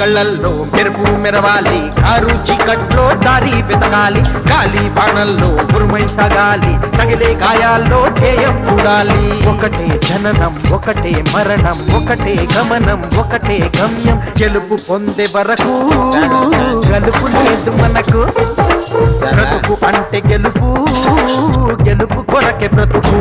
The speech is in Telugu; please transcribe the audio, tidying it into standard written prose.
కళ్ళల్లో మెరుపు మెరవాలి, కారు చీకట్లో దారి వెతకాలి, గాలి బాణల్లో ఉరుమై సాగాలి, తగిలే గాయాల్లో ధ్యేయం చూడాలి. ఒకటే జననం ఒకటే మరణం, ఒకటే గమనం ఒకటే గమ్యం, గెలుపు పొందే వరకు గలుపు లేదు మనకు. బ్రతుకు అంటే గెలుపు, గెలుపు కొరకే బ్రతుకు.